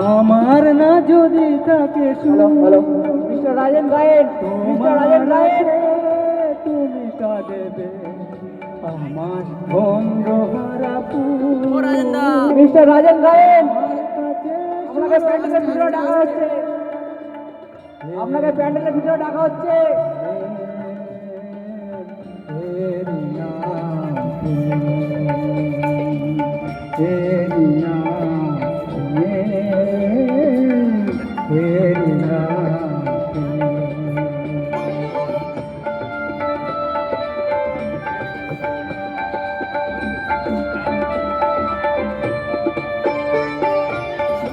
আমার না যদি থাকে মিস্টার রাজেন গায়েন, মিস্টার রাজেন গায়েন, তুমি কাঁদেবে আমার গন্ধহারা মিস্টার রাজেন গায়েন, আপনাকে প্যান্ডেলের ভিতরে ডাকা হচ্ছে, আপনাকে প্যান্ডেলের ভিতরে ডাকা হচ্ছে।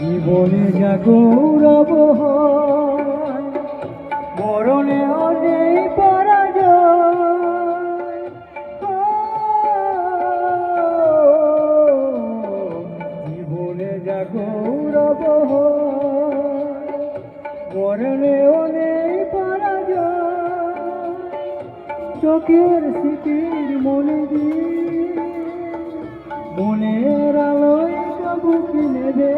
জীবনে যা গৌরব হয় মরণে অনেক পরাজয়। জীবনে যা গৌরব হয় মরণে অনেক পরাজয়। চোখের স্মৃতির মনে দিয়ে মনের আলোয় সবু কিনে দে।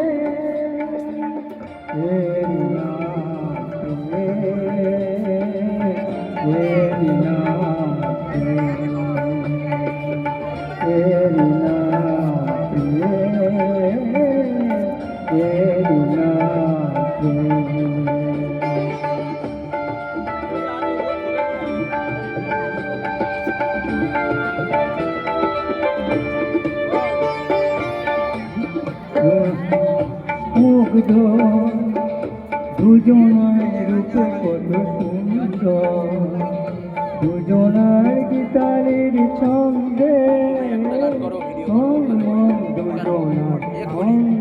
মুগ্ধ দুজনের রূপে কত সুন্দর, দুজনের গীতারের ছন্দে